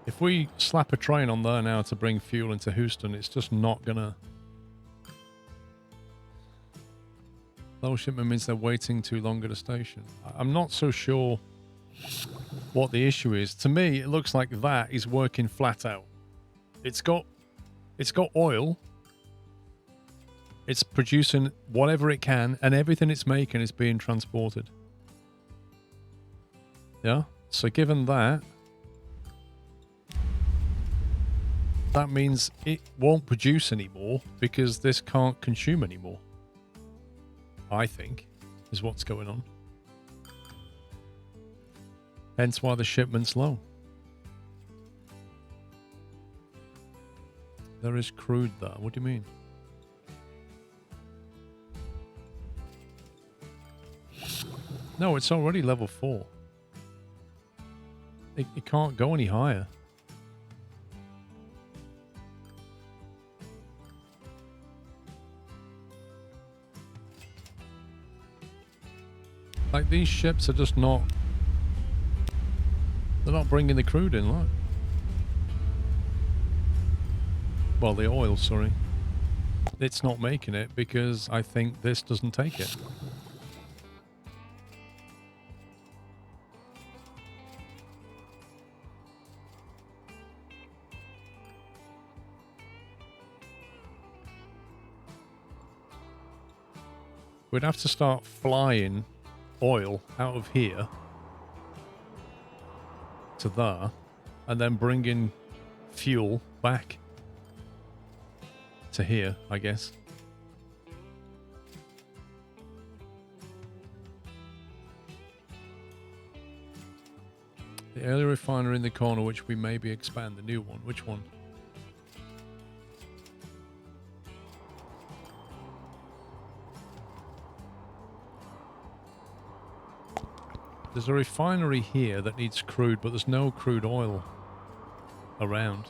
If we slap a train on there now to bring fuel into Houston, it's just not gonna... Low shipment means they're waiting too long at a station. I'm not so sure what the issue is. To me, it looks like that is working flat out. It's got oil. It's producing whatever it can, and everything it's making is being transported. Yeah? So given that, that means it won't produce anymore because this can't consume anymore. I think, is what's going on. Hence why the shipment's low. There is crude there. What do you mean? No, it's already level 4. It can't go any higher. Like, these ships are just not... They're not bringing the crude in, look. Well, the oil, sorry. It's not making it because I think this doesn't take it. We'd have to start flying oil out of here to there and then bringing fuel back to here, I guess. The early refinery in the corner, which we maybe expand, the new one. Which one? There's a refinery here that needs crude, but there's no crude oil around.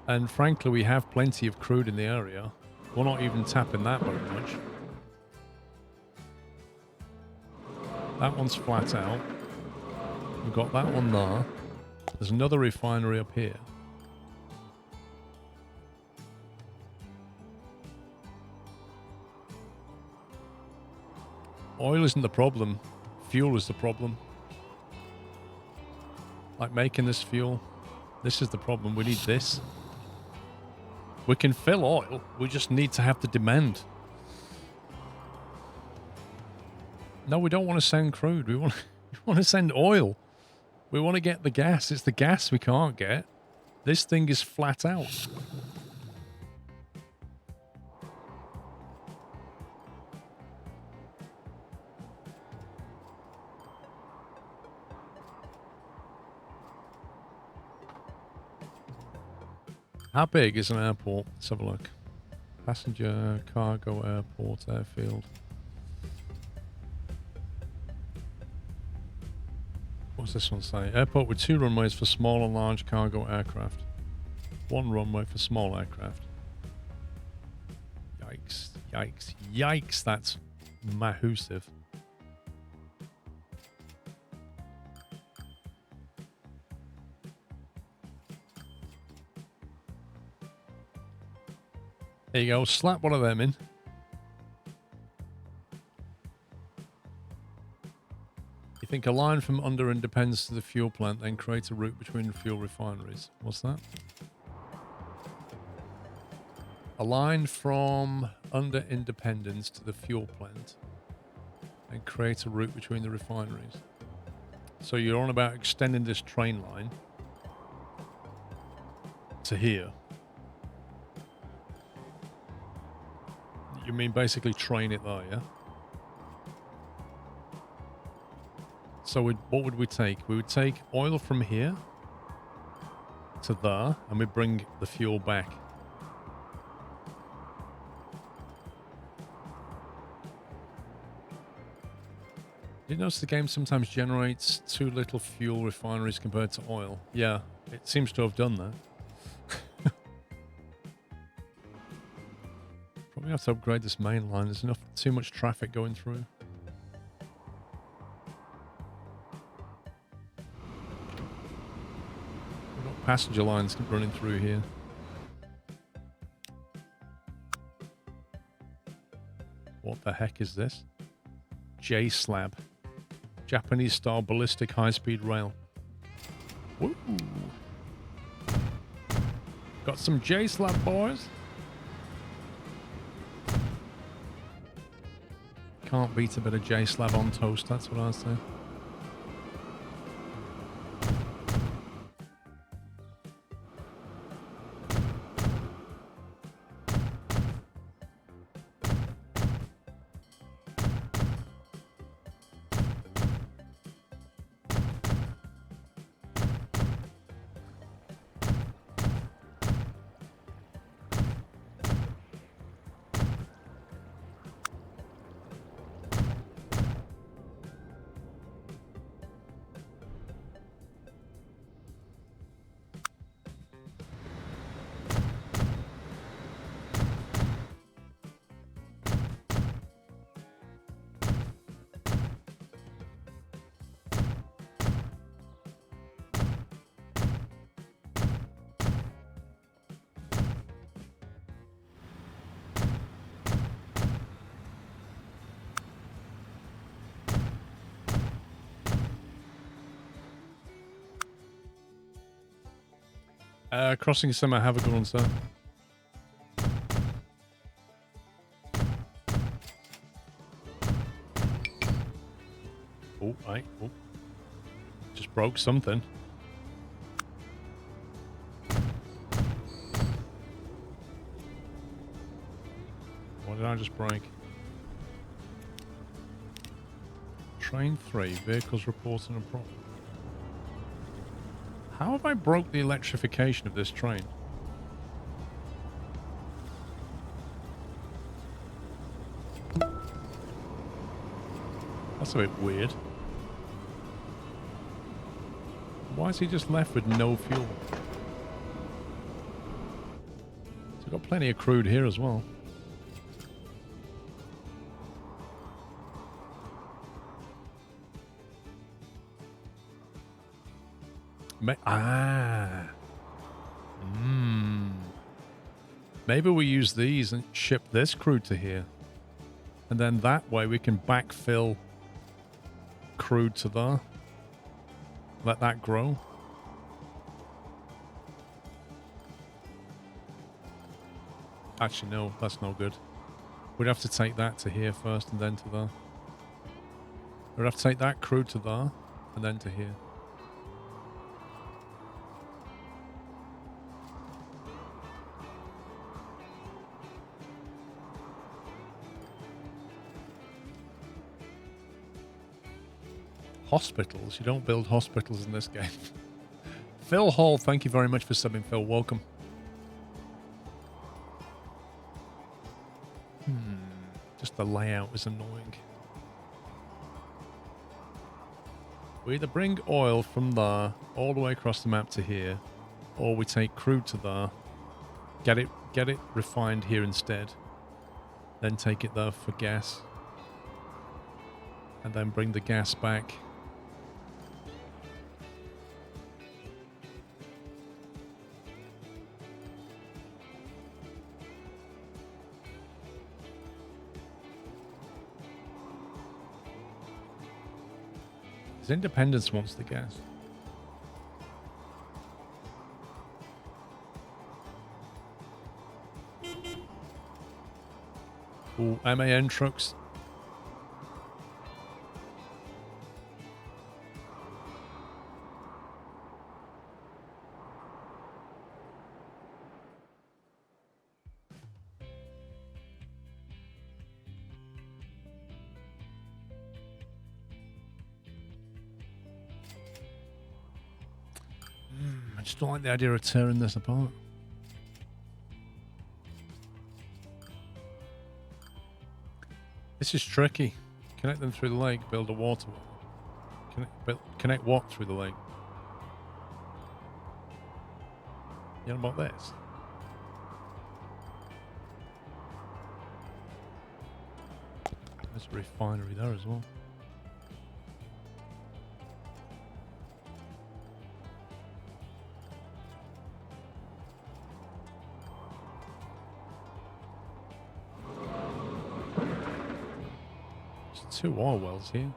And frankly, we have plenty of crude in the area. We're not even tapping that very much. That one's flat out. We've got that one there. There's another refinery up here. Oil isn't the problem. Fuel is the problem. Like making this fuel. This is the problem. We need this. We can fill oil. We just need to have the demand. No, we don't want to send crude. We want to send oil. We want to get the gas. It's the gas we can't get. This thing is flat out. How big is an airport? Let's have a look. Passenger, cargo, airport, airfield. What's this one say? Airport with 2 runways for small and large cargo aircraft. 1 runway for small aircraft. Yikes, yikes, yikes, that's massive. There you go, slap one of them in. You think a line from under Independence to the fuel plant, then create a route between fuel refineries. What's that? A line from under Independence to the fuel plant, and create a route between the refineries. So you're on about extending this train line to here. You mean basically train it there, yeah? So what would we take? We would take oil from here to there, and we bring the fuel back. Did you notice the game sometimes generates too little fuel refineries compared to oil? Yeah, it seems to have done that. Probably have to upgrade this main line. There's too much traffic going through. passenger lines running through here. What the heck is this? J-slab. Japanese-style ballistic high-speed rail. Woo! Got some J-slab, boys. Can't beat a bit of J-slab on toast, that's what I say. Crossing Summer, have a good one, sir. Oh, oh. Just broke something. What did I just break? Train 3, vehicles reporting a problem. How have I broke the electrification of this train? That's a bit weird. Why is he just left with no fuel? So we've got plenty of crude here as well. Maybe we use these and ship this crude to here. And then that way we can backfill crude to there. Let that grow. Actually, no, that's no good. We'd have to take that to here first and then to there. We'd have to take that crude to there and then to here. Hospitals? You don't build hospitals in this game. Phil Hall, thank you very much for subbing, Phil. Welcome. Just the layout is annoying. We either bring oil from there all the way across the map to here, or we take crude to there, get it refined here instead, then take it there for gas, and then bring the gas back. Because Independence wants the gas. Ooh, MAN trucks. I just don't like the idea of tearing this apart. This is tricky. Connect them through the lake, build a waterway. Connect what through the lake? You know about this? There's a refinery there as well. 2 oil wells here.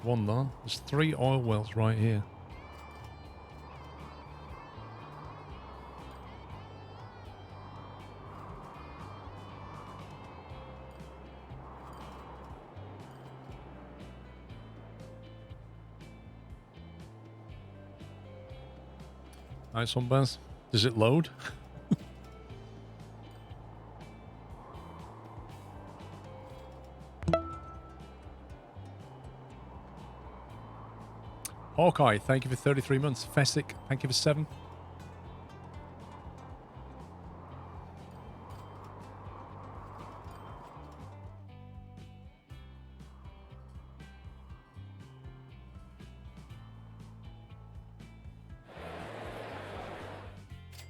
One there. There's 3 oil wells right here. Nice one, Baz. Does it load? Hawkeye, thank you for 33 months. Fessick, thank you for 7.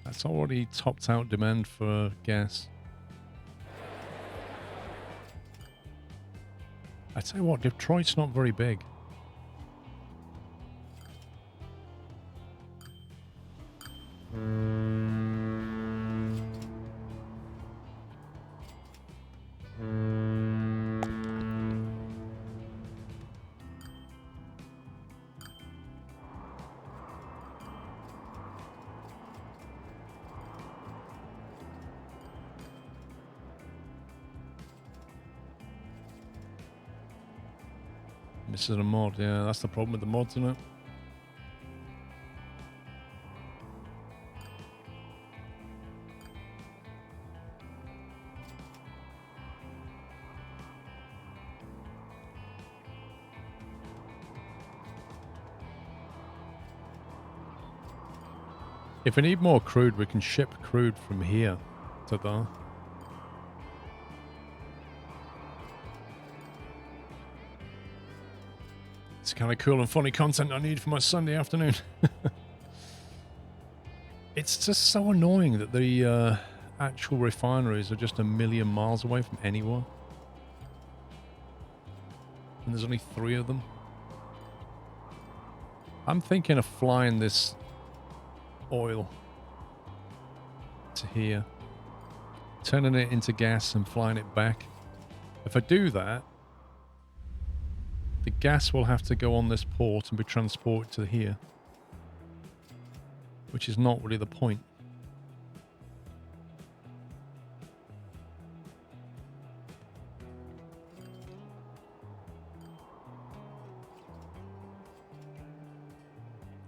That's already topped out demand for gas. I tell you what, Detroit's not very big. This is a mod, yeah, that's the problem with the mods, isn't it? If we need more crude, we can ship crude from here to there. It's kind of cool and funny content I need for my Sunday afternoon. It's just so annoying that the actual refineries are just a million miles away from anywhere. And there's only 3 of them. I'm thinking of flying this oil to here, turning it into gas and flying it back. If I do that, the gas will have to go on this port and be transported to here, which is not really the point.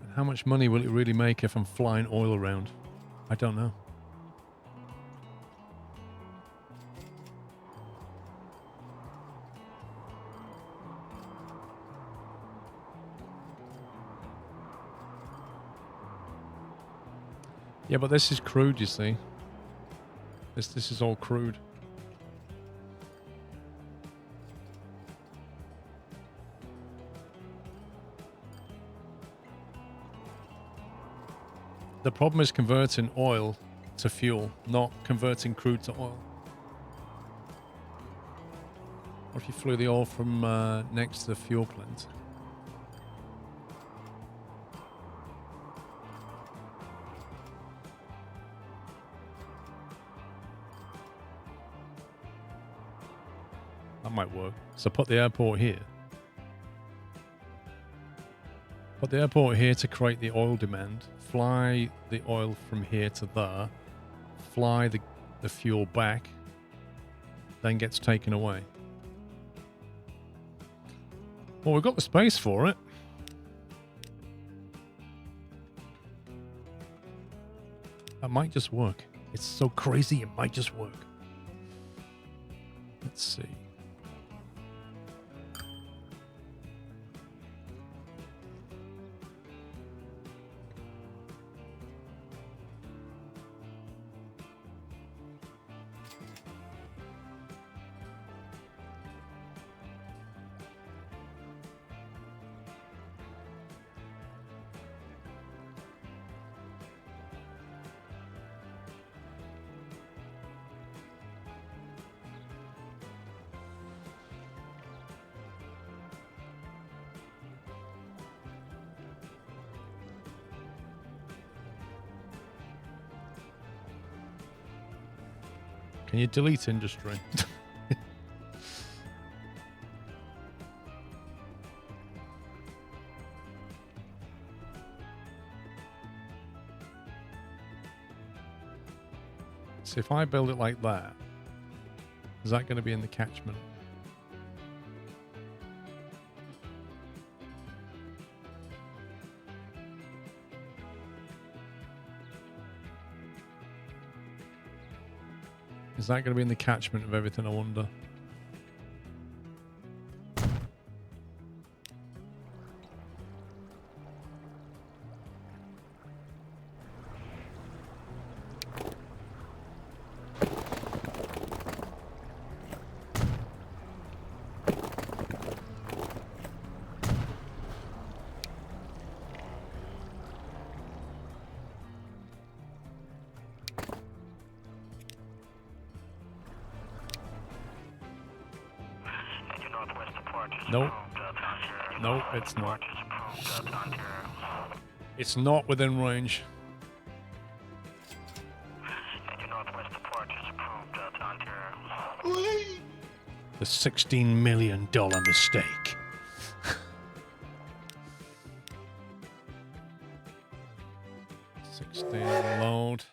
And how much money will it really make if I'm flying oil around? I don't know. Yeah, but this is crude, you see. This is all crude. The problem is converting oil to fuel, not converting crude to oil. What if you flew the oil from next to the fuel plant? That might work. So put the airport here. Put the airport here to create the oil demand. Fly the oil from here to there. Fly the fuel back. Then gets taken away. Well, we've got the space for it. That might just work. It's so crazy, it might just work. Let's see. Can you delete industry? this. If I build it like that, is that going to be in the catchment? Is that going to be in the catchment of everything, I wonder? Nope. Nope, it's not. It's not within range. The $16 million mistake. 16 load.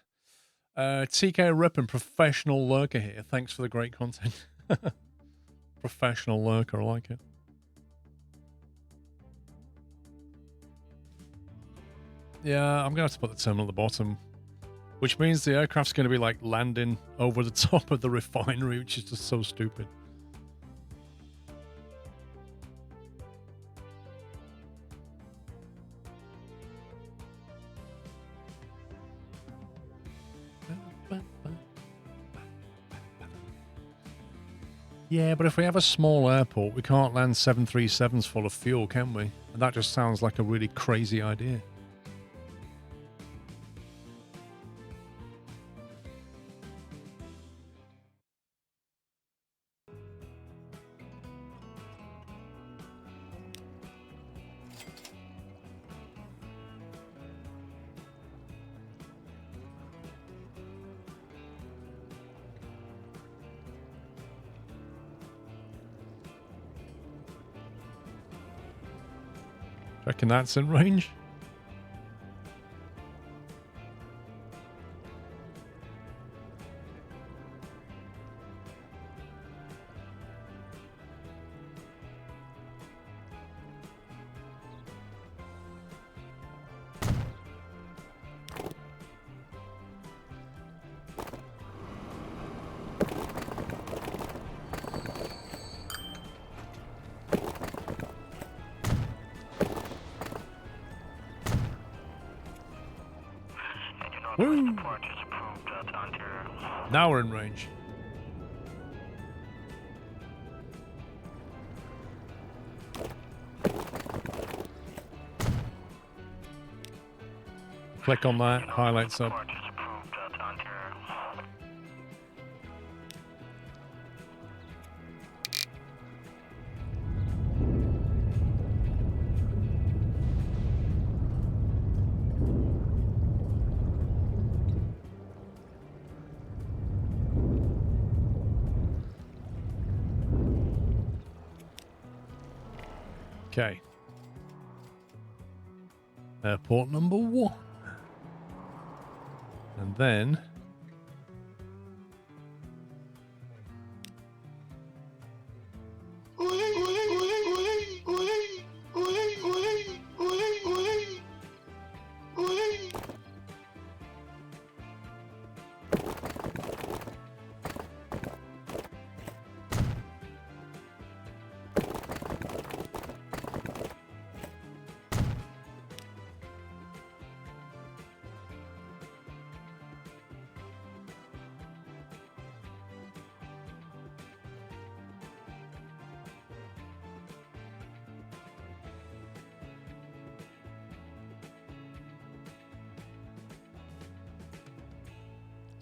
TK Rippin, professional lurker here. Thanks for the great content. Professional lurker, I like it. Yeah, I'm gonna have to put the terminal at the bottom, which means the aircraft's gonna be like landing over the top of the refinery, which is just so stupid. Yeah, but if we have a small airport, we can't land 737s full of fuel, can we? And that just sounds like a really crazy idea. Reckon that's in range? Woo. Now we're in range. Click on that, highlights up. Okay. Airport number 1. And then...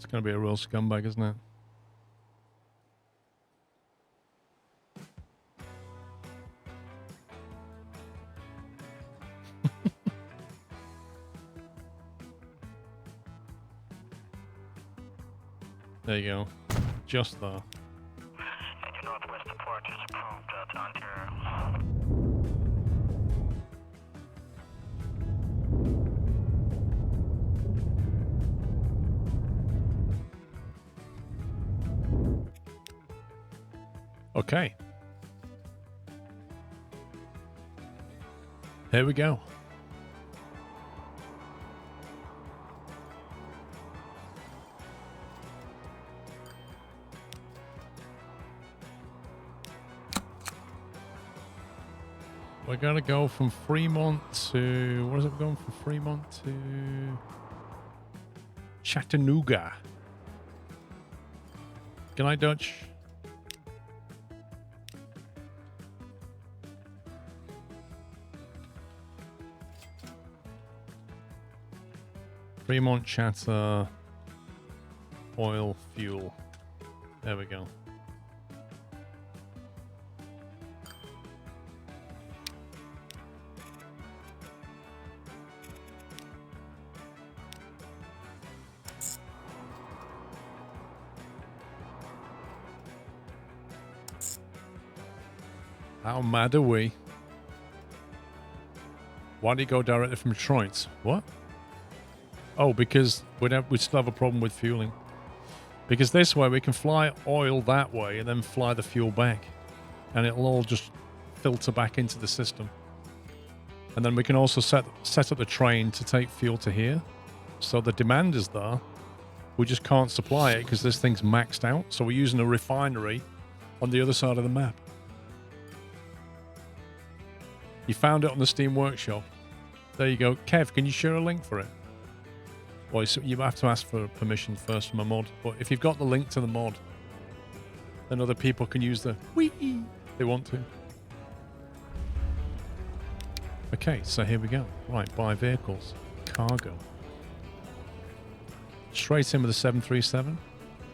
It's going to be a real scumbag, isn't it? There you go. Just there. Northwest approach is approved to Ontario. Okay. Here we go. We're going to go from Fremont to... What is it? We're going from Fremont to... Chattanooga. Good night, Dutch. Fremont, Chatter, oil, fuel. There we go. How mad are we? Why do you go directly from Detroit? What? Oh, because we still have a problem with fueling. Because this way we can fly oil that way and then fly the fuel back. And it'll all just filter back into the system. And then we can also set up the train to take fuel to here. So the demand is there. We just can't supply it because this thing's maxed out. So we're using a refinery on the other side of the map. You found it on the Steam Workshop. There you go. Kev, can you share a link for it? Well, you have to ask for permission first from a mod. But if you've got the link to the mod, then other people can use the wee if they want to. Okay, so here we go. Right, buy vehicles. Cargo. Straight in with a 737.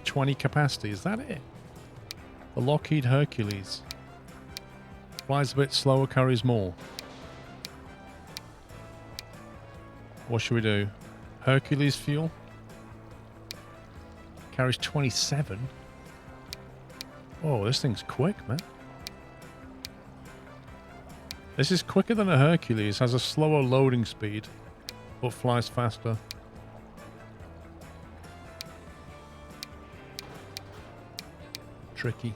20 capacity. Is that it? The Lockheed Hercules. Flies a bit slower, carries more. What should we do? Hercules fuel? Carries 27. Oh, this thing's quick, man. This is quicker than a Hercules, has a slower loading speed, but flies faster. Tricky.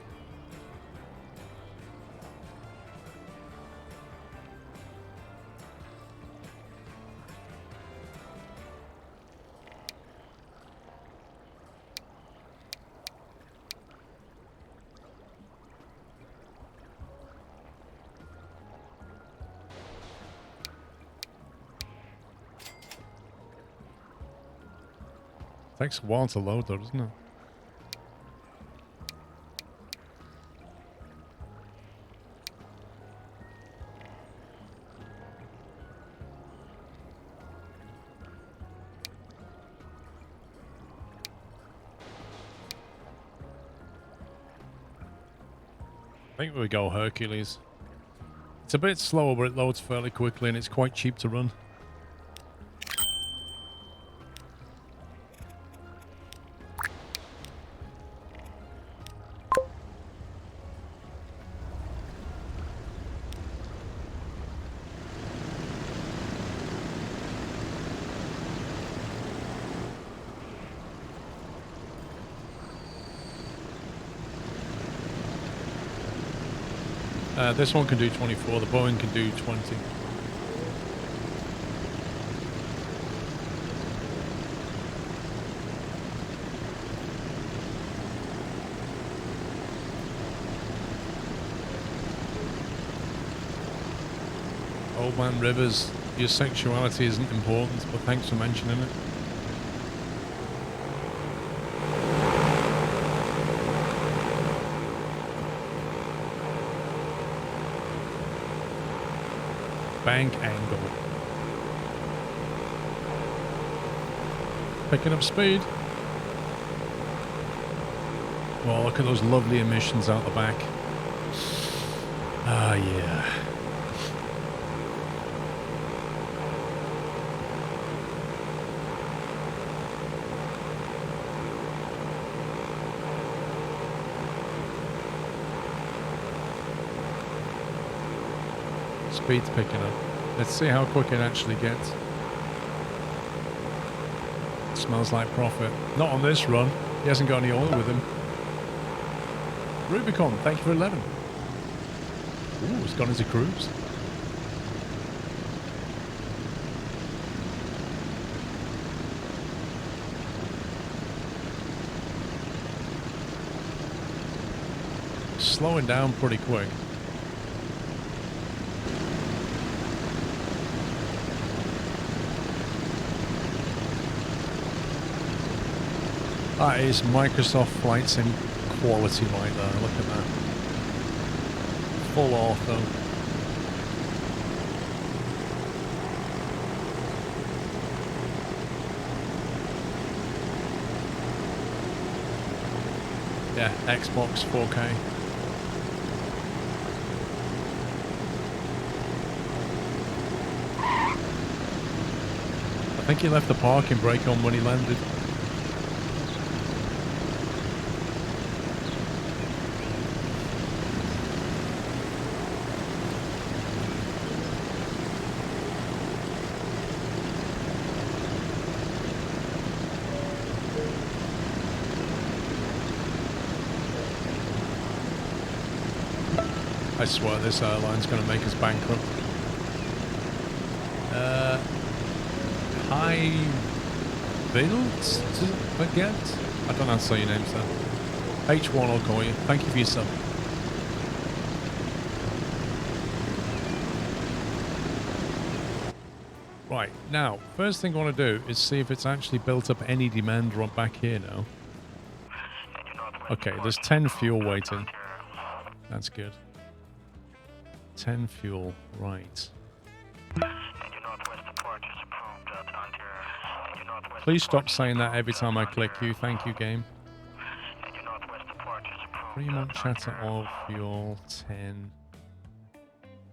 Takes a while to load though, doesn't it? I think we go Hercules. It's a bit slower, but it loads fairly quickly and it's quite cheap to run. This one can do 24, the Boeing can do 20. Old Man Rivers, your sexuality isn't important, but thanks for mentioning it. Bank angle. Picking up speed. Well, look at those lovely emissions out the back. Ah, yeah. Speed's picking up. Let's see how quick it actually gets. Smells like profit. Not on this run. He hasn't got any oil with him. Rubicon, thank you for 11. Ooh, it's gone into cruise. Slowing down pretty quick. That is Microsoft Flight Sim quality right there. Look at that. Full auto. Yeah, Xbox 4K. I think he left the parking brake on when he landed. I swear this airline's going to make us bankrupt. Hi, Bilt? Again? I don't know how to say your name, sir. H1 I'll call you. Thank you for your sub. Right, now, first thing I want to do is see if it's actually built up any demand right back here now. Okay, there's 10 fuel waiting. That's good. 10 fuel, right. Please stop saying that every time I click you. Thank you, game. Fremont chatter oil fuel 10.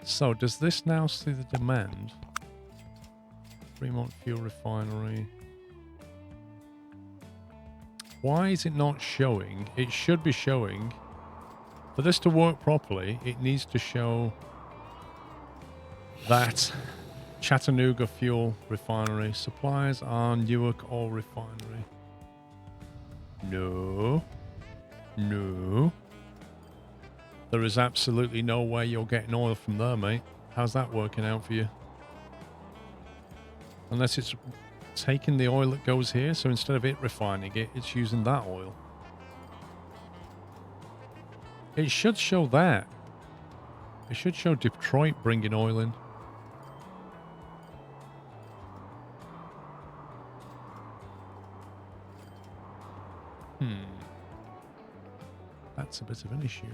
So does this now see the demand? Fremont fuel refinery. Why is it not showing? It should be showing. For this to work properly, it needs to show that Chattanooga fuel refinery. Suppliers are Newark oil refinery. No. No. There is absolutely no way you're getting oil from there, mate. How's that working out for you? Unless it's taking the oil that goes here, so instead of it refining it, it's using that oil. It should show that. It should show Detroit bringing oil in. That's a bit of an issue.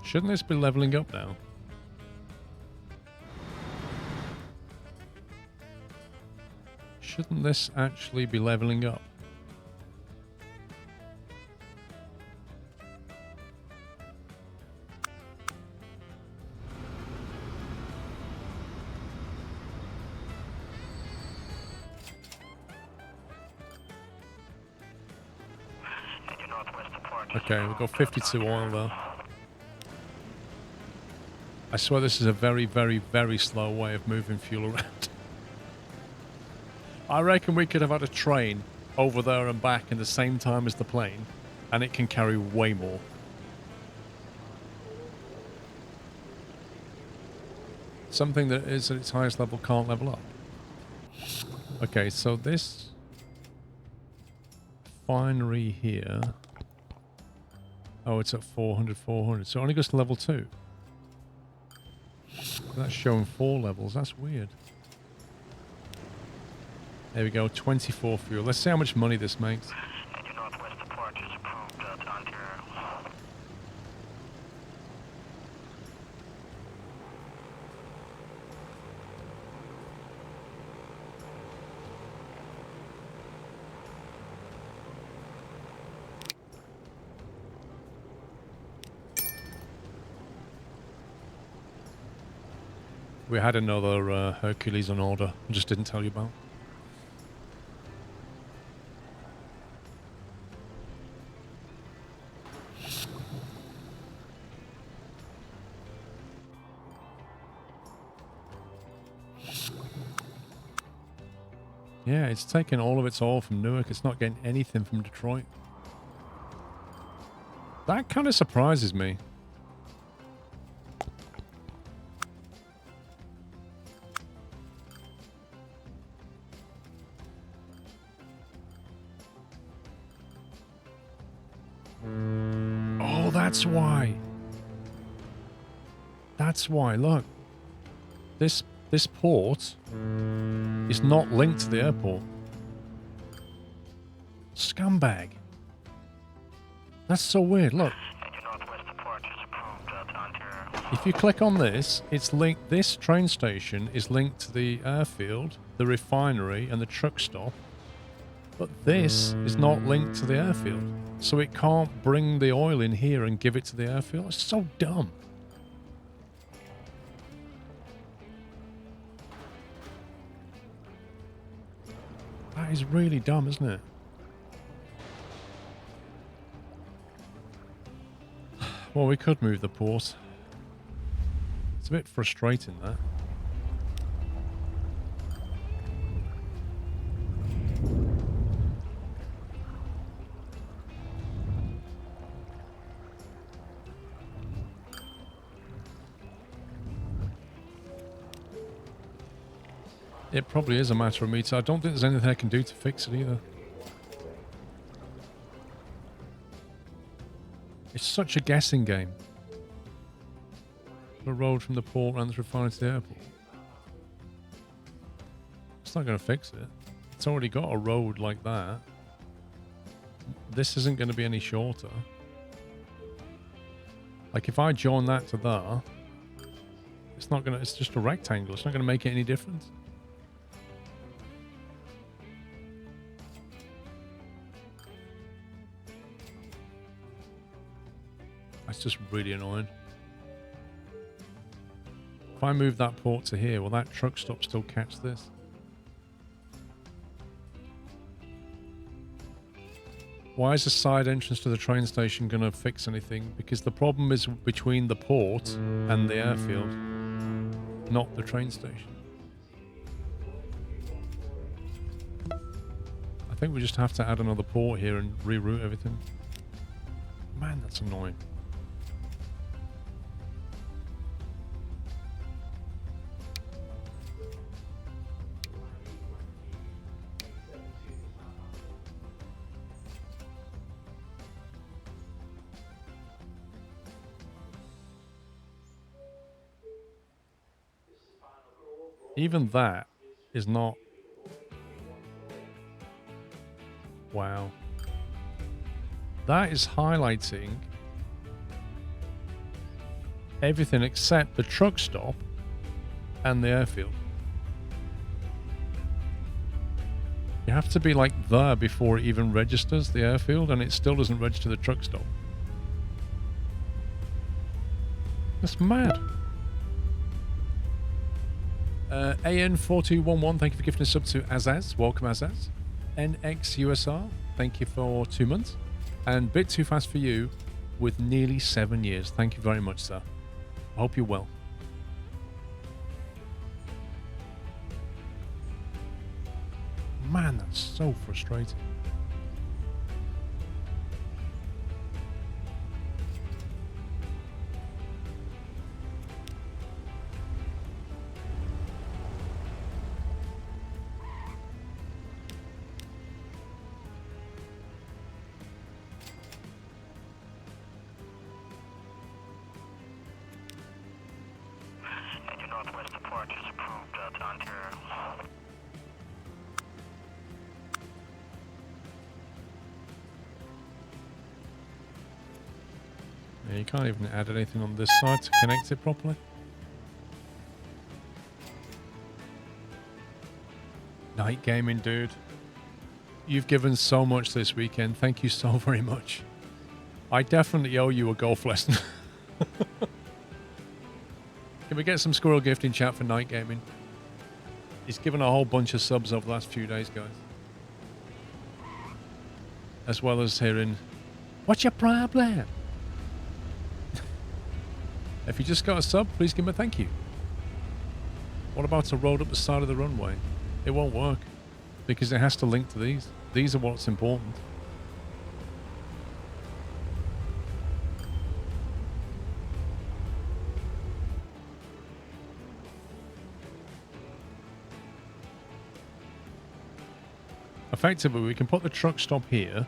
Shouldn't this be leveling up now? Shouldn't this actually be leveling up? Okay, we've got 52 oil there. I swear this is a very, very, very slow way of moving fuel around. I reckon we could have had a train over there and back in the same time as the plane, and it can carry way more. Something that is at its highest level can't level up. Okay, so this refinery here... Oh, it's at 400, 400. So it only goes to level 2. That's showing 4 levels. That's weird. There we go. 24 fuel. Let's see how much money this makes. We had another Hercules on order. I just didn't tell you about. Yeah, it's taking all of its oil from Newark. It's not getting anything from Detroit. That kind of surprises me. Oh, that's why. That's why. Look. This port is not linked to the airport. Scumbag. That's so weird. Look. If you click on this, it's linked. This train station is linked to the airfield, the refinery, and the truck stop. But this is not linked to the airfield. So it can't bring the oil in here and give it to the airfield. It's so dumb. That is really dumb, isn't it? Well, we could move the port. It's a bit frustrating, that. It probably is a matter of me, so I don't think there's anything I can do to fix it either. It's such a guessing game. The road from the port runs refinery to the airport. It's not going to fix it. It's already got a road like that. This isn't going to be any shorter. Like if I join that to there, it's not going to, it's just a rectangle. It's not going to make it any difference. That's just really annoying. If I move that port to here, will that truck stop still catch this? Why is the side entrance to the train station going to fix anything? Because the problem is between the port and the airfield, not the train station. I think we just have to add another port here and reroute everything. Man, that's annoying. Even that is not... Wow. That is highlighting everything except the truck stop and the airfield. You have to be like there before it even registers the airfield, and it still doesn't register the truck stop. That's mad. AN4211, thank you for gifting a sub to Azaz. Welcome, Azaz. NXUSR, thank you for 2 months. And Bit Too Fast for You with nearly 7 years. Thank you very much, sir. I hope you're well. Man, that's so frustrating. Yeah, you can't even add anything on this side to connect it properly. Night gaming, dude. You've given so much this weekend. Thank you so very much. I definitely owe you a golf lesson. Can we get some squirrel gift in chat for night gaming? He's given a whole bunch of subs over the last few days, guys. As well as hearing, what's your problem? If you just got a sub, please give him a thank you. What about a road up the side of the runway? It won't work. because it has to link to these. These are what's important. Effectively, we can put the truck stop here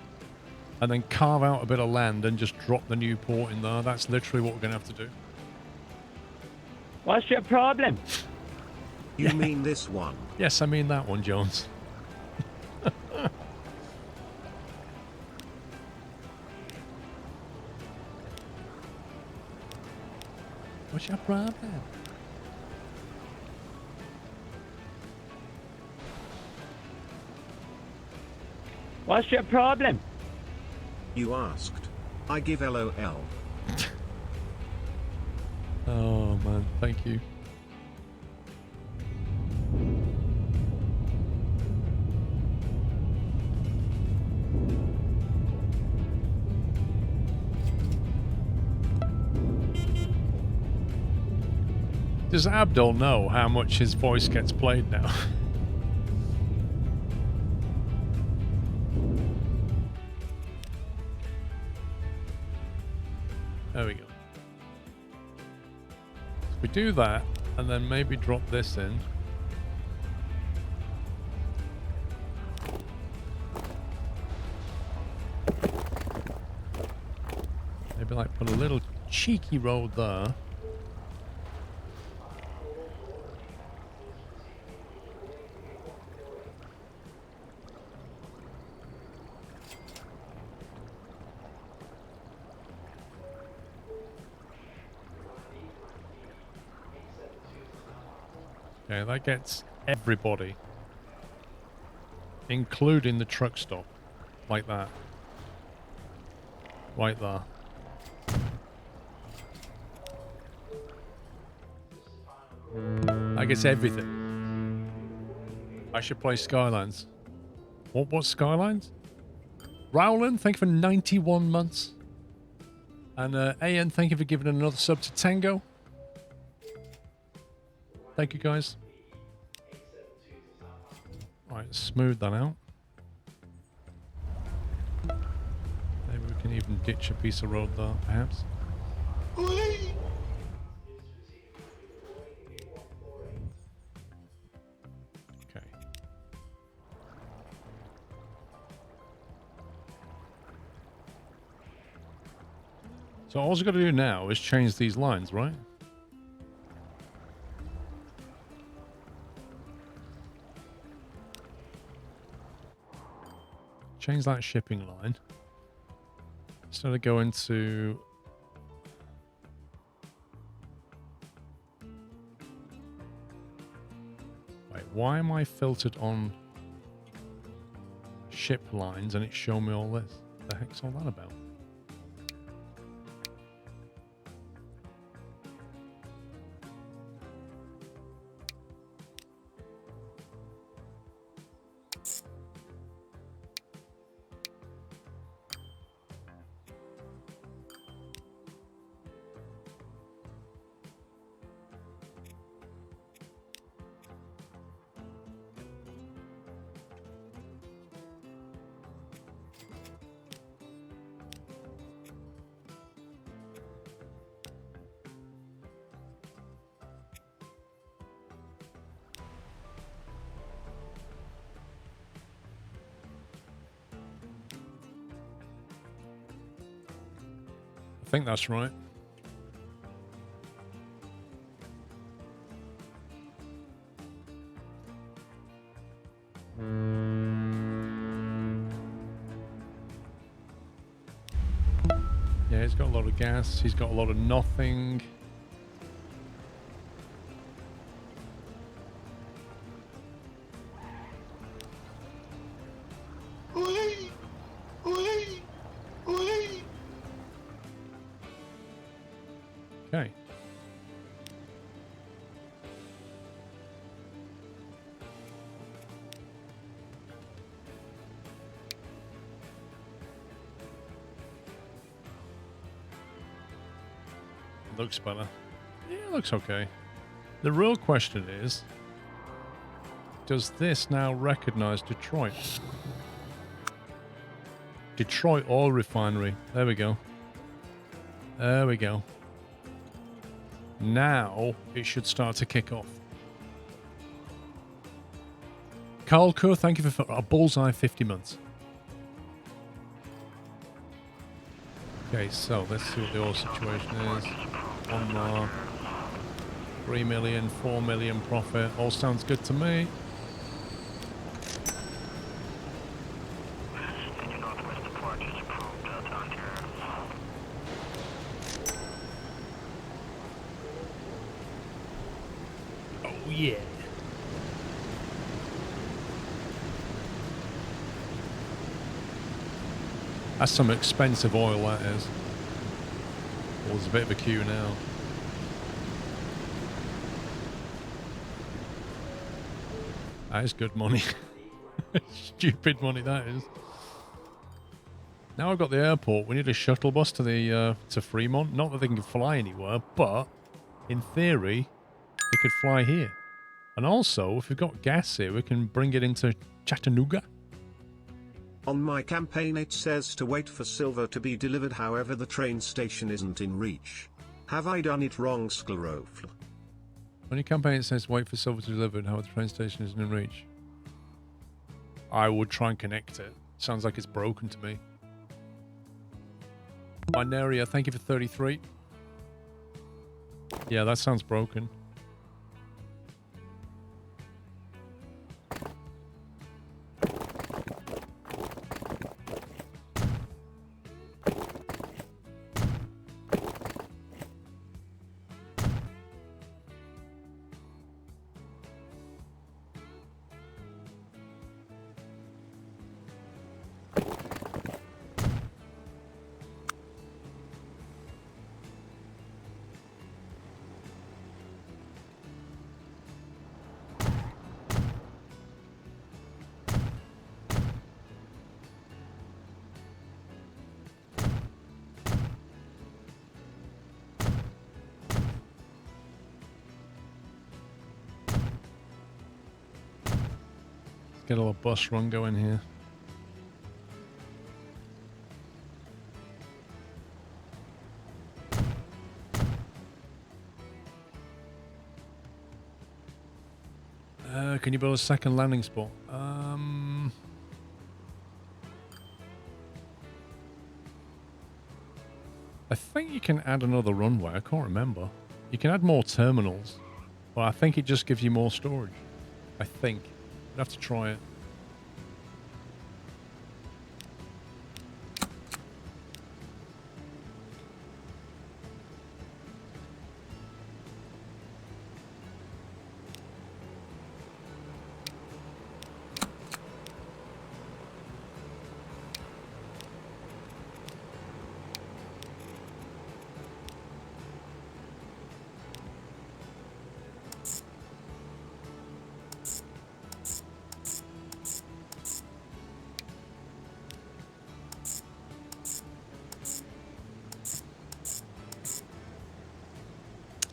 and then carve out a bit of land and just drop the new port in there. That's literally what we're going to have to do. What's your problem? You mean this one? Yes, I mean that one, Jones. What's your problem? What's your problem? You asked. I give LOL. Oh, man. Thank you. Does Abdul know how much his voice gets played now? There we go. We do that, and then maybe drop this in. Maybe like put a little cheeky road there. Okay, that gets everybody, including the truck stop, like that. Right there. That gets everything. I should play Skylines. What's Skylines? Rowland, thank you for 91 months. And AN, thank you for giving another sub to Tango. Thank you, guys. Right, smooth that out. Maybe we can even ditch a piece of road there, perhaps. Okay. So all we've got to do now is change these lines, right? Change that shipping line. Instead of going to... Wait, why am I filtered on ship lines and it's showing me all this? What the heck's all that about? I think that's right. Yeah, he's got a lot of gas. He's got a lot of nothing. Okay. Looks better. Yeah, it looks okay. The real question is, Does this now recognize Detroit? Detroit Oil Refinery. There we go. There we go. Now it should start to kick off. Carl Kerr, thank you for a bullseye 50 months. Okay, so let's see what the oil situation is. 1 more. 3 million, 4 million profit. All sounds good to me. Your northwest departure is approved to Ontario. Oh, yeah. That's some expensive oil, that is. Oh, there's a bit of a queue now. That is good money. Stupid money, that is. Now I've got the airport. We need a shuttle bus to the to Fremont. Not that they can fly anywhere, but in theory, they could fly here. And also, if we've got gas here, we can bring it into Chattanooga. On my campaign it says to wait for silver to be delivered, however the train station isn't in reach. Have I done it wrong, SquirrelPlus? On your campaign it says wait for silver to be delivered, however the train station isn't in reach. I would try and connect it. Sounds like it's broken to me. Binaria, thank you for 33. Yeah, that sounds broken. Get a little bus run going here. Can you build a second landing spot? I think you can add another runway. I can't remember. You can add more terminals, but I think it just gives you more storage. I think. I'd have to try it.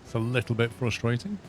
It's a little bit frustrating.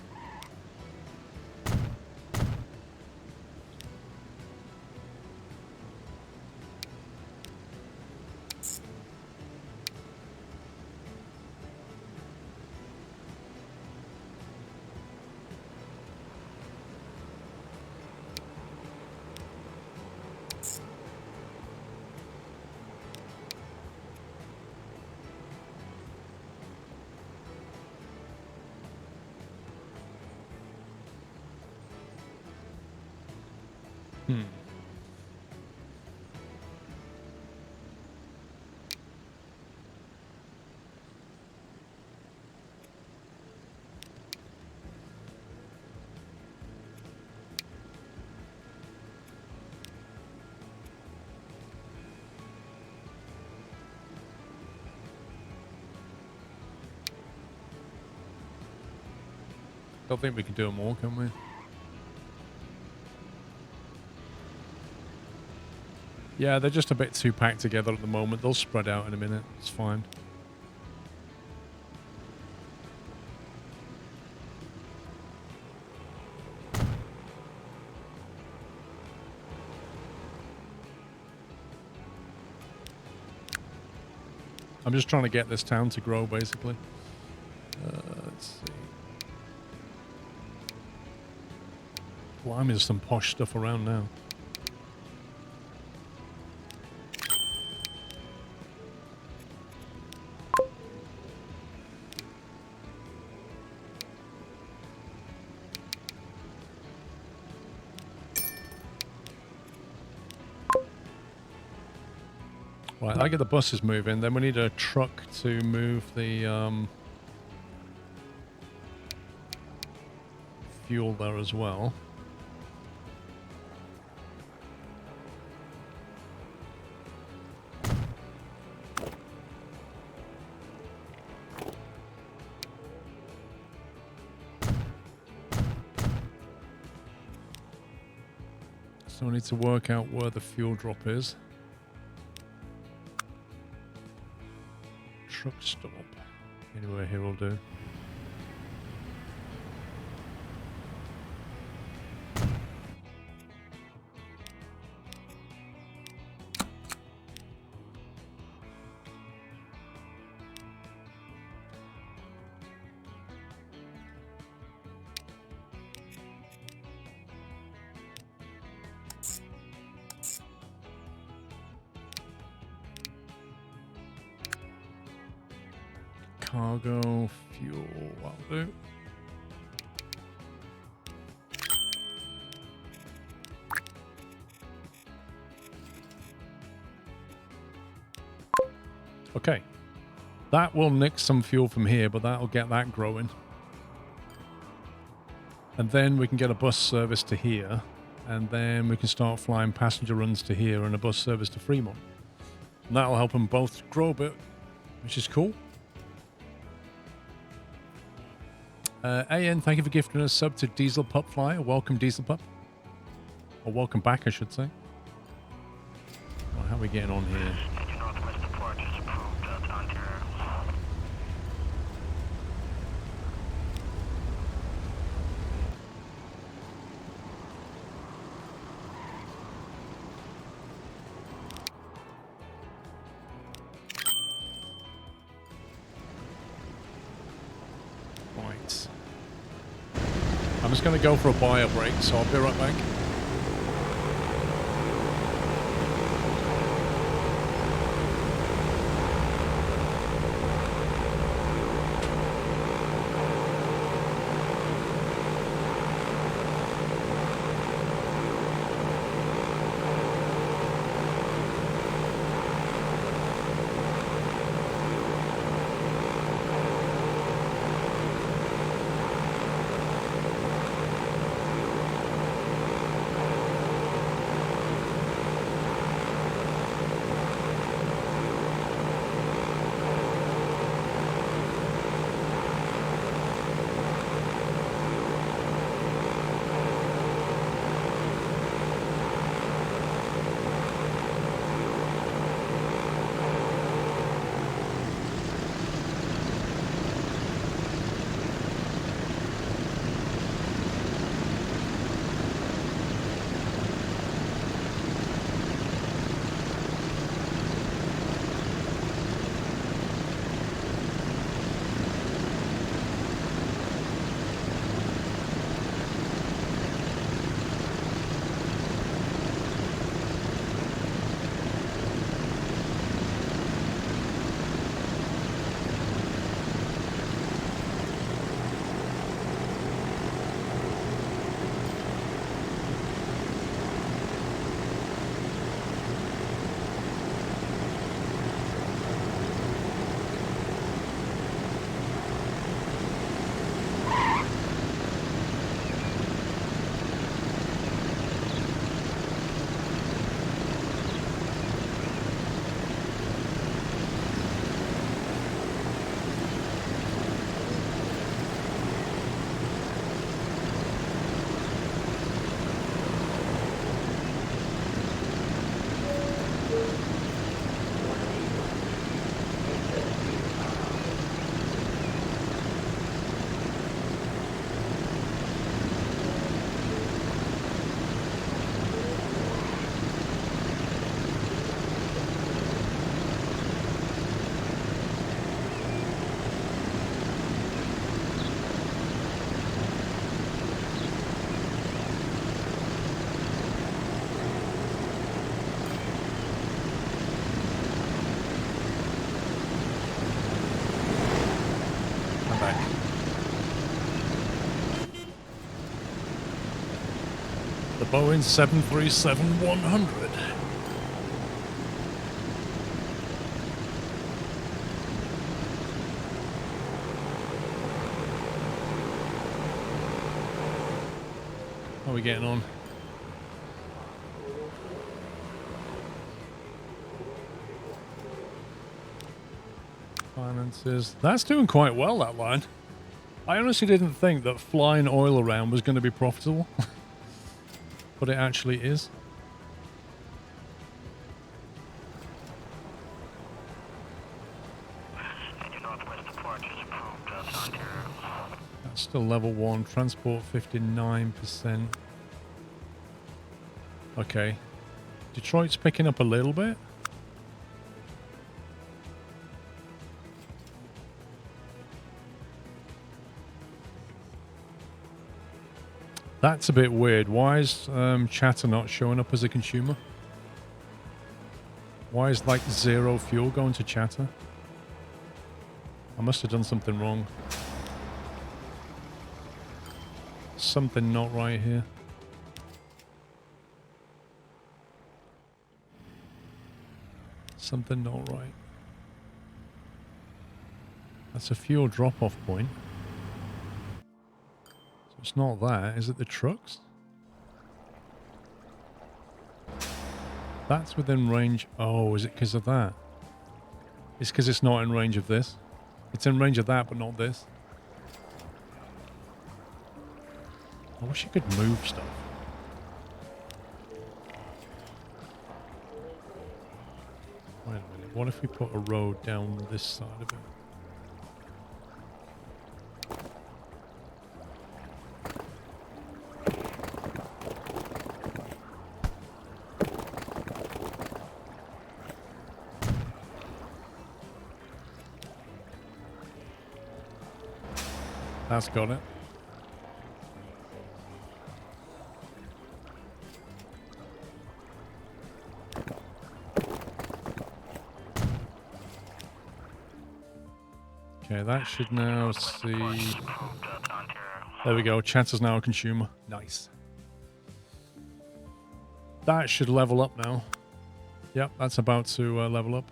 Don't think we can do more, can we? Yeah, they're just a bit too packed together at the moment. They'll spread out in a minute. It's fine. I'm just trying to get this town to grow, basically. Let's see. Blimey, there's some posh stuff around now. Right, I get the buses moving. Then we need a truck to move the fuel there as well. So we need to work out where the fuel drop is. Truck stop. Anywhere here will do. Cargo, fuel, that'll do. Okay. That will nick some fuel from here, but that'll get that growing. And then we can get a bus service to here. And then we can start flying passenger runs to here and a bus service to Fremont. And that'll help them both grow a bit, which is cool. AN, thank you for gifting us a sub to Diesel Pup Flyer. Welcome, Diesel Pup. Or welcome back, I should say. Well, how are we getting on here? Engine northwest approach is approved on terror. Right. I'm just going to go for a bio break, so I'll be right back. The Boeing 737-100. How are we getting on? Finances. That's doing quite well, that line. I honestly didn't think that flying oil around was going to be profitable. But it actually is. That's still level 1. Transport 59%. Okay. Detroit's picking up a little bit. That's a bit weird. Why is Chatter not showing up as a consumer? Why is like 0 fuel going to Chatter? I must have done something wrong. Something not right here. Something not right. That's a fuel drop-off point. So it's not that. Is it the trucks? That's within range. Oh, is it because of that? It's because it's not in range of this. It's in range of that, but not this. I wish you could move stuff. Wait a minute. What if we put a road down this side of it? That's got it. Okay, that should now see... There we go. Chatter's now a consumer. Nice. That should level up now. Yep, that's about to level up.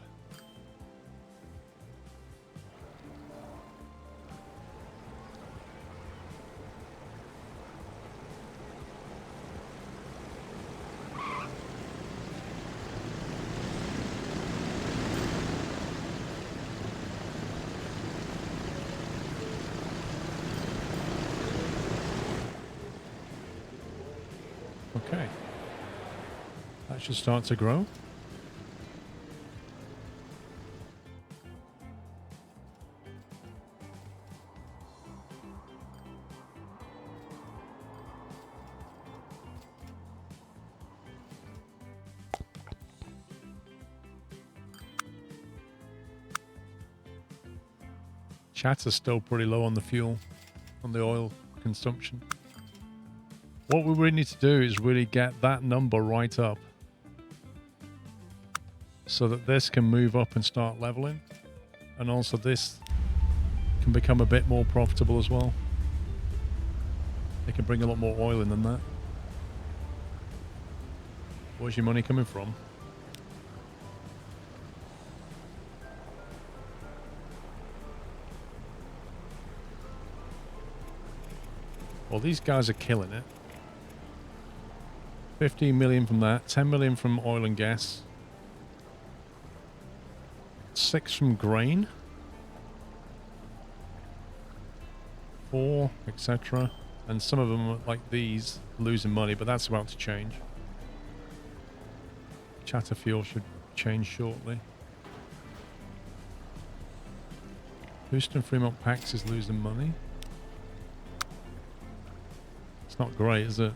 Okay. That should start to grow. Chatter's still pretty low on the fuel, on the oil consumption. What we really need to do is really get that number right up so that this can move up and start leveling, and also this can become a bit more profitable as well. It can bring a lot more oil in than that. Where's your money coming from? Well, these guys are killing it. 15 million from that, 10 million from oil and gas, 6 from grain, 4, etc. And some of them, like these, losing money, but that's about to change. Chatter fuel should change shortly. Houston Fremont Pax is losing money. It's not great, is it?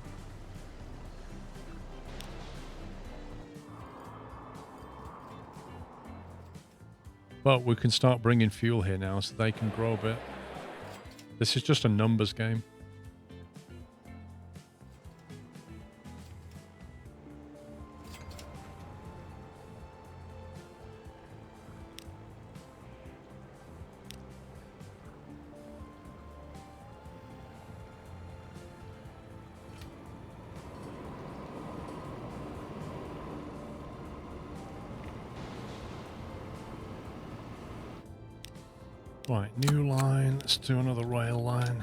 But we can start bringing fuel here now so they can grow a bit. This is just a numbers game. Right, new line. Let's do another rail line.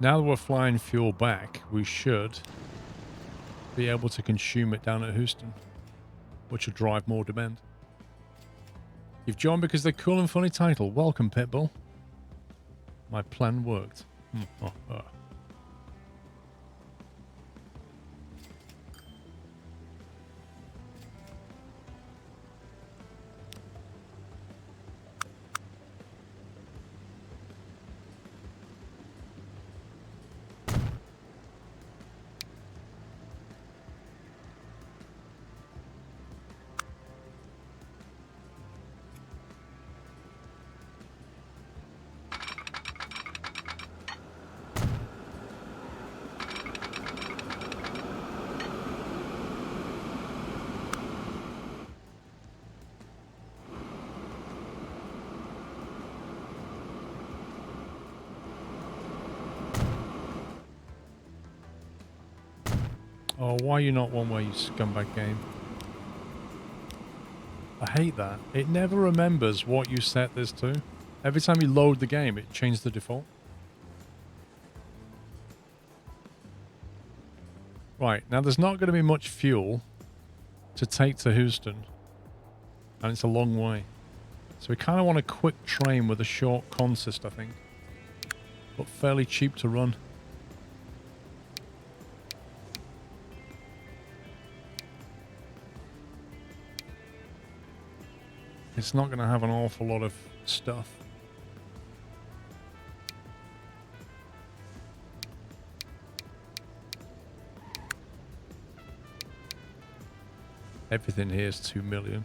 Now that we're flying fuel back, we should be able to consume it down at Houston, which will drive more demand. You've joined because they're cool and funny title. Welcome, Pitbull. My plan worked. Oh, why are you not one way, you scumbag game? I hate that. It never remembers what you set this to. Every time you load the game, it changes the default. Right, now there's not going to be much fuel to take to Houston. And it's a long way. So we kind of want a quick train with a short consist, I think. But fairly cheap to run. It's not going to have an awful lot of stuff. Everything here is 2 million.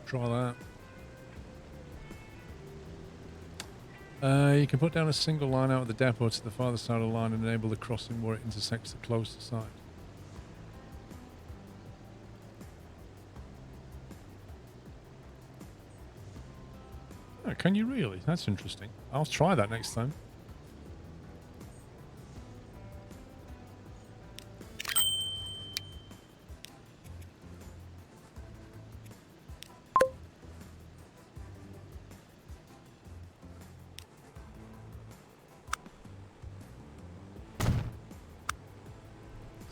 Try that. You can put down a single line out of the depot to the farther side of the line and enable the crossing where it intersects the closer side. Oh, can you really? That's interesting. I'll try that next time.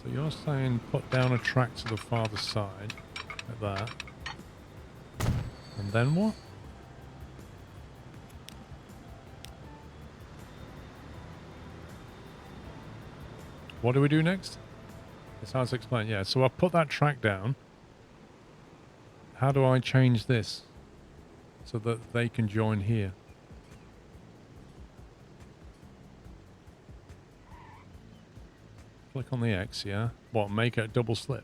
So you're saying put down a track to the farther side, like that. And then what? What do we do next? It's hard to explain. Yeah, so I'll put that track down. How do I change this so that they can join here? Click on the X, yeah? What, make it a double slip?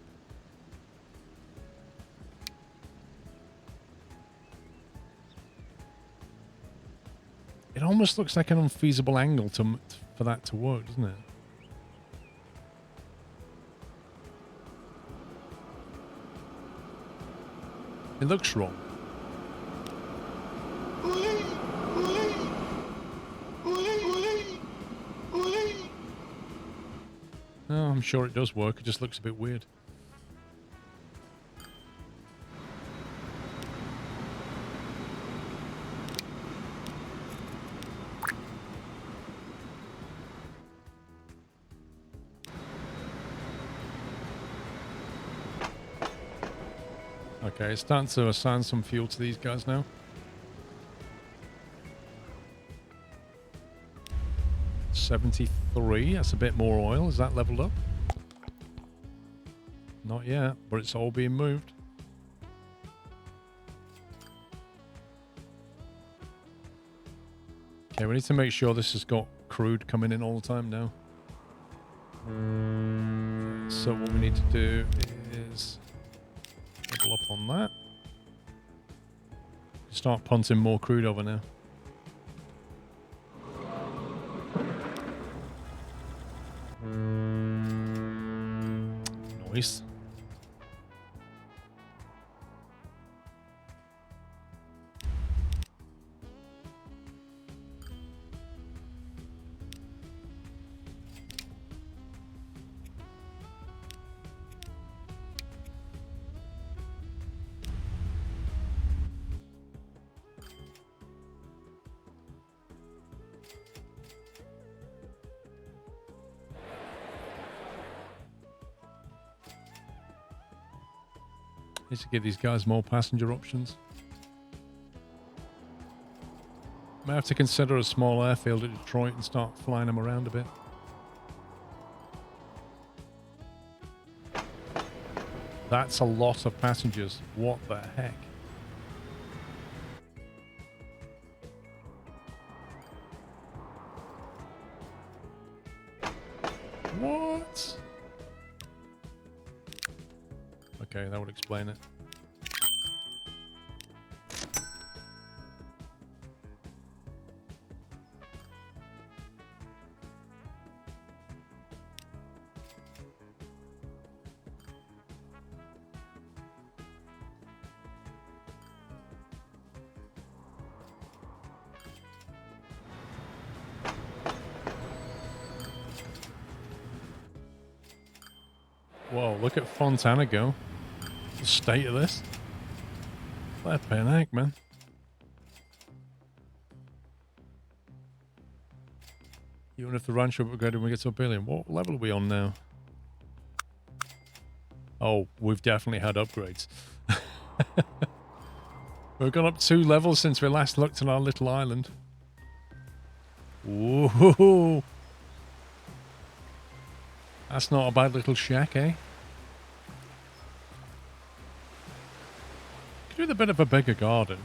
It almost looks like an unfeasible angle for that to work, doesn't it? It looks wrong. No, I'm sure it does work. It just looks a bit weird. Okay, it's starting to assign some fuel to these guys now. 73, that's a bit more oil. Is that leveled up? Not yet, but it's all being moved. Okay, we need to make sure this has got crude coming in all the time now. So what we need to do is double up on that. Start punting more crude over now. Nice. Need to give these guys more passenger options. May have to consider a small airfield at Detroit and start flying them around a bit. That's a lot of passengers. What the heck? What? Okay, that would explain it. Whoa, look at Fontana go. The state of this. Flippin' heck, man. Even if the ranch upgraded when we get to 1 billion. What level are we on now? Oh, we've definitely had upgrades. We've gone up 2 levels since we last looked at our little island. Whoa. That's not a bad little shack, eh? Could do with a bit of a bigger garden.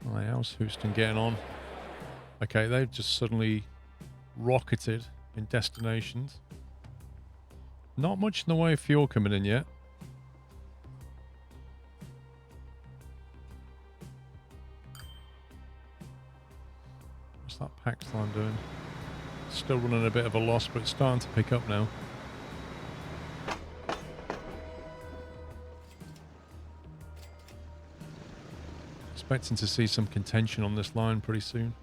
Right, how's Houston getting on? Okay, they've just suddenly rocketed in destinations. Not much in the way of fuel coming in yet. What's that Pax line doing? Still running a bit of a loss, but it's starting to pick up now. Expecting to see some contention on this line pretty soon.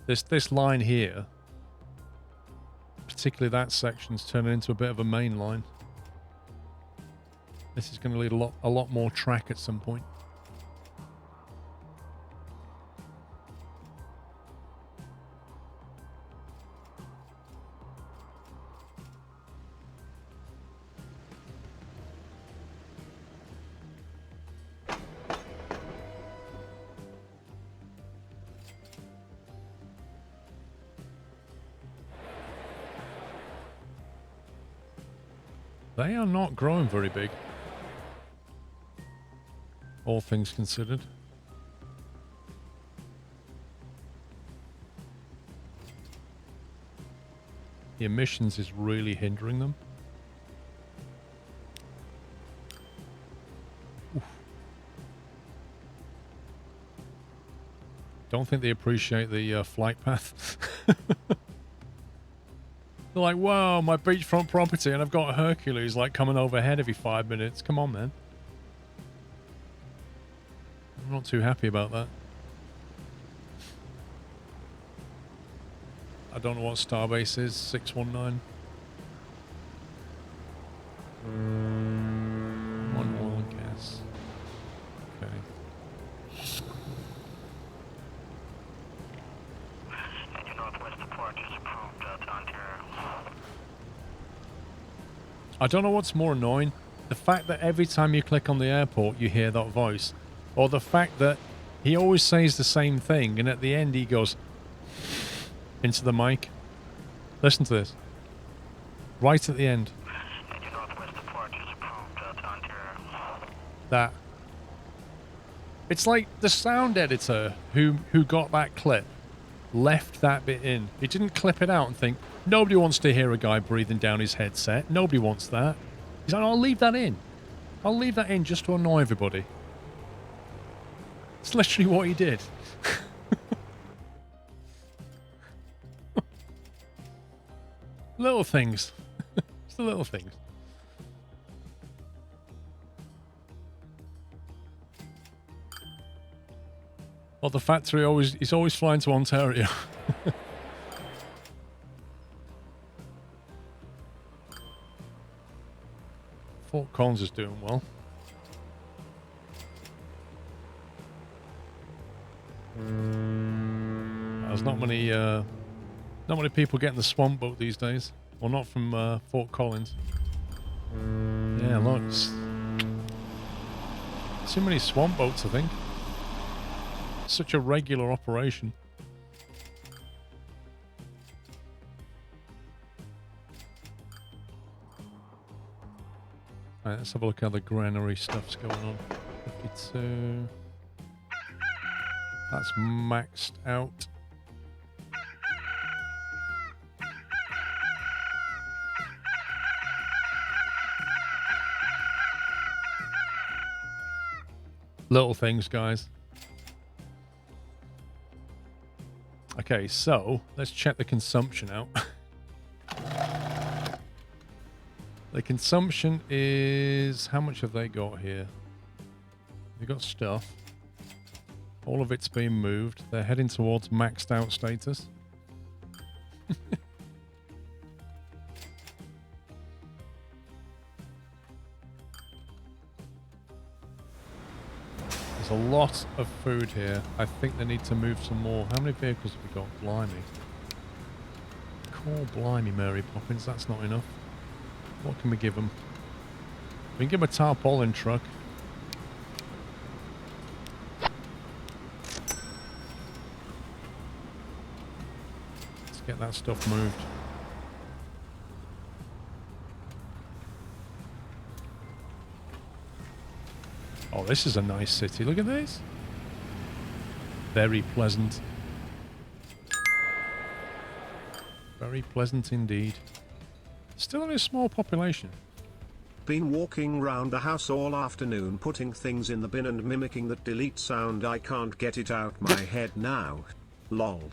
This line here, particularly that section's turning into a bit of a main line. This is going to lead a lot more track at some point. They are not growing very big, all things considered. The emissions is really hindering them. Oof. Don't think they appreciate the flight path. They're like, whoa, my beachfront property, and I've got a Hercules like coming overhead every 5 minutes. Come on, man. I'm not too happy about that. I don't know what Starbase is. 619. One oil and gas. Okay. And your northwest departure is approved to Ontario. I don't know what's more annoying. The fact that every time you click on the airport, you hear that voice. Or the fact that He always says the same thing, and at the end he goes into the mic. Listen to this. Right at the end. And your northwest approach is approved to Ontario. That. It's like the sound editor who got that clip left that bit in. He didn't clip it out and think, nobody wants to hear a guy breathing down his headset. Nobody wants that. He's like, I'll leave that in. I'll leave that in just to annoy everybody. It's literally what he did. Little things. It's the little things. Well, the factory he's always flying to Ontario. Fort Collins is doing well. There's not many people getting the swamp boat these days. Well, not from Fort Collins. Yeah, look. Too many swamp boats, I think. Such a regular operation. Right, let's have a look how the granary stuff's going on. 52. That's maxed out. Little things, guys. Okay, so let's check the consumption out. The consumption is... How much have they got here? They've got stuff. All of it's being moved. They're heading towards maxed out status. There's a lot of food here. I think they need to move some more. How many vehicles have we got? Blimey. Core blimey, Mary Poppins. That's not enough. What can we give them? We can give them a tarpaulin truck. Let's get that stuff moved. Oh, this is a nice city. Look at this. Very pleasant. Very pleasant indeed. Still only a small population. Been walking round the house all afternoon putting things in the bin and mimicking that delete sound. I can't get it out my head now. Lol.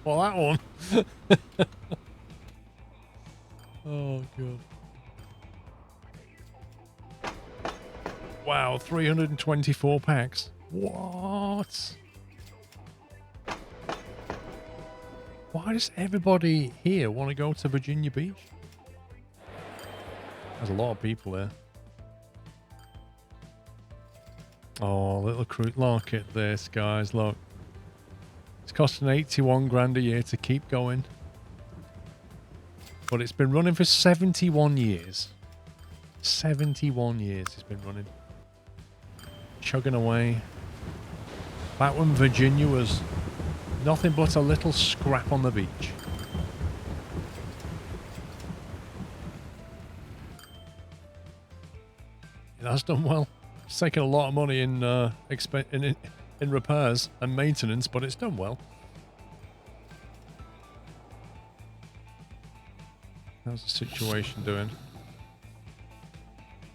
Well, that one. Oh, God. Wow, 324 packs. What? Why does everybody here want to go to Virginia Beach? There's a lot of people there. Oh, little crude. Look at this, guys. Look. It's costing 81 grand a year to keep going. But it's been running for 71 years. 71 years it's been running. Chugging away. Back when Virginia was nothing but a little scrap on the beach. It has done well. It's taken a lot of money in repairs and maintenance, but it's done well. How's the situation doing?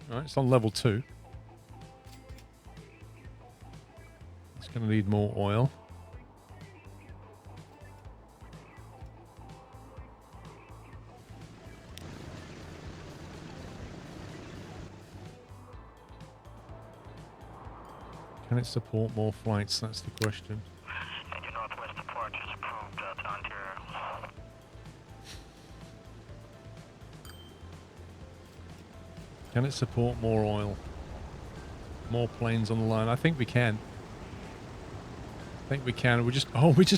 Alright, it's on level 2. It's going to need more oil. Can it support more flights? That's the question. And your northwest approach is approved to Ontario. Can it support more oil? More planes on the line? I think we can. I think we can. We just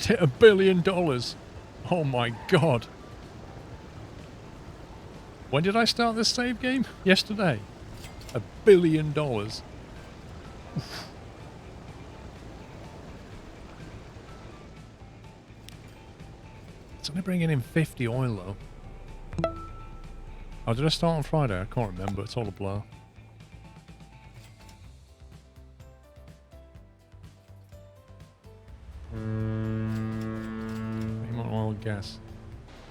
hit $1 billion. Oh my God. When did I start this save game? Yesterday. $1 billion. It's only bringing in 50 oil though. Oh, did I start on Friday? I can't remember. It's all a blur. Oil and gas.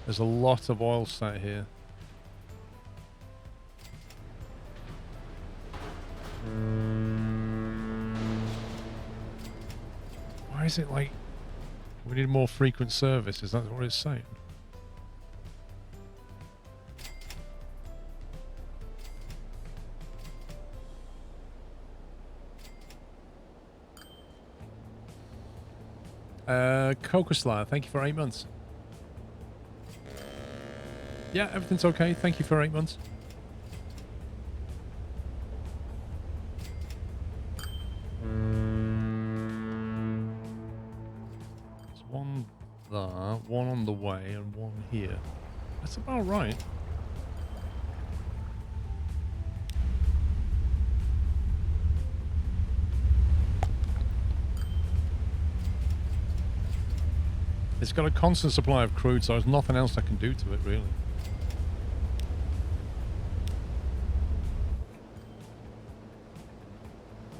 There's a lot of oil sat here. Why is it like we need more frequent service? Is that what it's saying? Kokosla, thank you for 8 months. Yeah, everything's okay. Thank you for 8 months. There's one there, one on the way, and one here. That's about right. It's got a constant supply of crude, so there's nothing else I can do to it, really.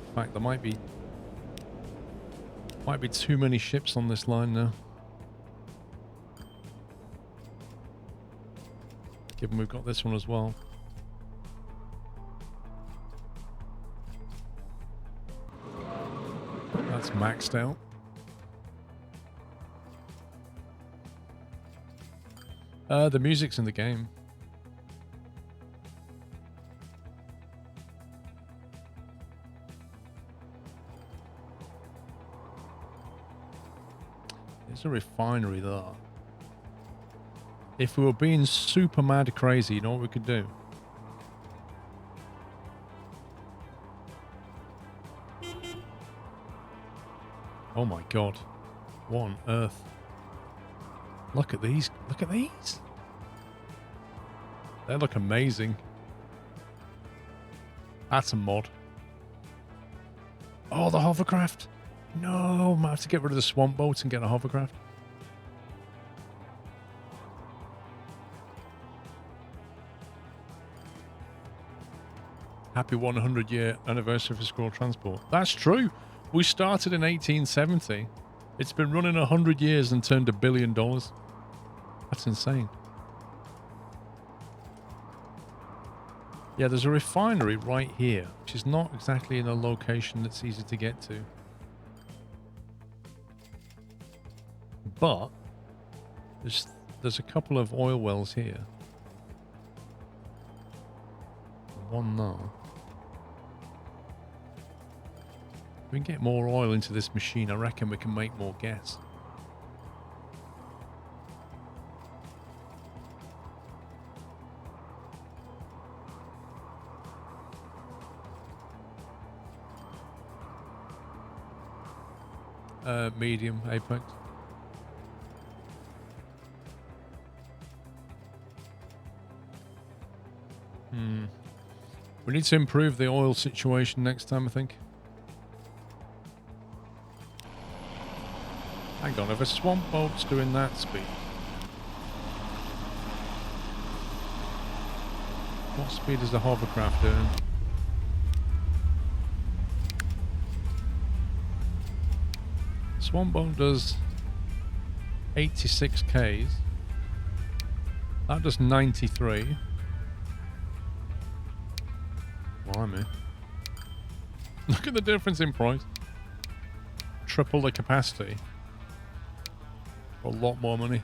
In fact, there might be too many ships on this line now. Given we've got this one as well. That's maxed out. The music's in the game. There's a refinery there. If we were being super mad crazy, you know what we could do? Oh my god. What on earth? Look at these. Look at these. They look amazing. That's a mod. Oh, the hovercraft. No, I might have to get rid of the swamp boats and get a hovercraft. Happy 100-year anniversary for Squirrel Transport. That's true. We started in 1870. It's been running 100 years and turned $1 billion. That's insane. Yeah, there's a refinery right here, which is not exactly in a location that's easy to get to. But there's a couple of oil wells here. One there. If we can get more oil into this machine, I reckon we can make more gas. Medium, Apex. We need to improve the oil situation next time, I think. Hang on, if a swamp boat's doing that speed, what speed is the hovercraft doing? Swamp boat does 86 Ks. That does 93. Blimey. Look at the difference in price. Triple the capacity. For a lot more money.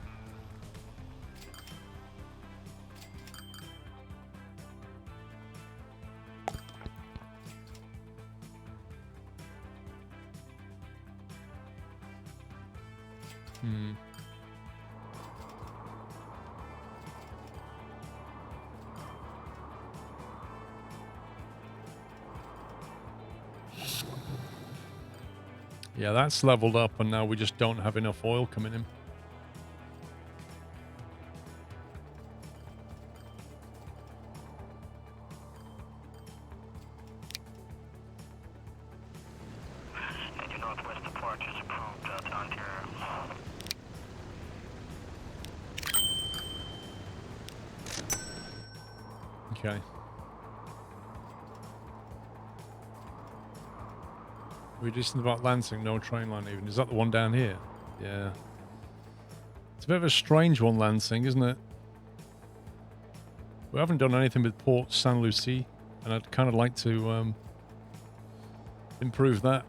Yeah, that's leveled up and now we just don't have enough oil coming in. southwest departure is approved to Ontario. Okay. We're just about Lansing, no train line even. Is that the one down here? Yeah. It's a bit of a strange one, Lansing, isn't it? We haven't done anything with Port Saint Lucie, and I'd kind of like to improve that.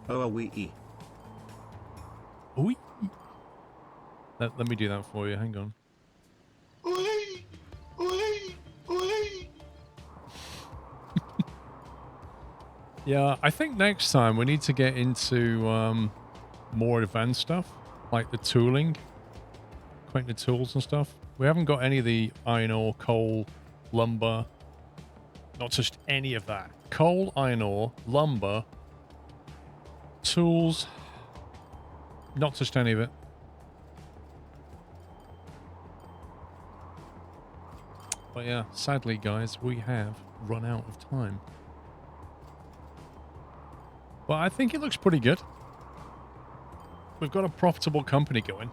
Oh, we. Ooh. Let me do that for you. Hang on. Yeah, I think next time we need to get into more advanced stuff, like the tooling, acquainted tools and stuff. We haven't got any of the iron ore, coal, lumber, not touched any of that. Coal, iron ore, lumber, tools, not touched any of it. But yeah, sadly, guys, we have run out of time. But I think it looks pretty good. We've got a profitable company going.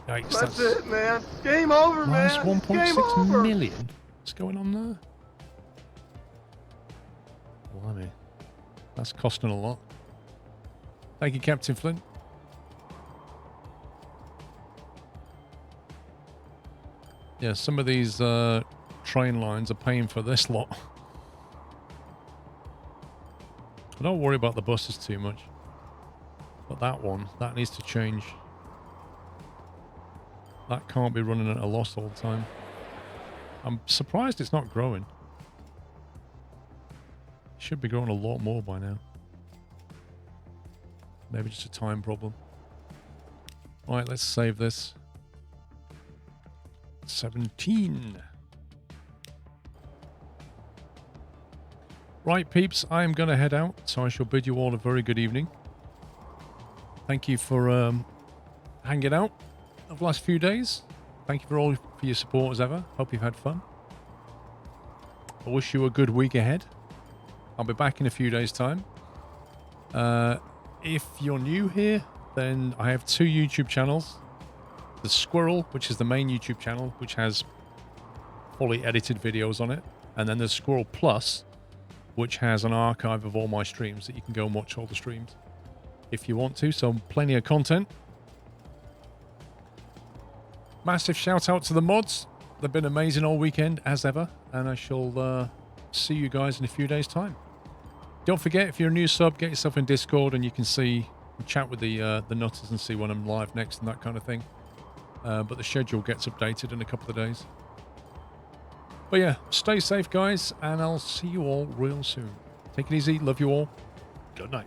Yikes, That's it, man. Game over, minus man. 1.6 million. What's going on there? Blimey. That's costing a lot. Thank you, Captain Flint. Yeah, some of these train lines are paying for this lot. I don't worry about the buses too much. But that one, that needs to change. That can't be running at a loss all the time. I'm surprised it's not growing. It should be growing a lot more by now. Maybe just a time problem. Alright, let's save this. 17. Right, peeps, I am going to head out, so I shall bid you all a very good evening. Thank you for hanging out over the last few days. Thank you for your support as ever. Hope you've had fun. I wish you a good week ahead. I'll be back in a few days' time. If you're new here, then I have 2 YouTube channels. The Squirrel, which is the main YouTube channel, which has fully edited videos on it. And then there's SquirrelPlus, which has an archive of all my streams that you can go and watch all the streams if you want to. So plenty of content. Massive shout out to the mods. They've been amazing all weekend as ever, and I shall see you guys in a few days' time. Don't forget, if you're a new sub, get yourself in Discord and you can see and chat with the nutters and see when I'm live next and that kind of thing. But the schedule gets updated in a couple of days. But yeah, stay safe, guys, and I'll see you all real soon. Take it easy. Love you all. Good night.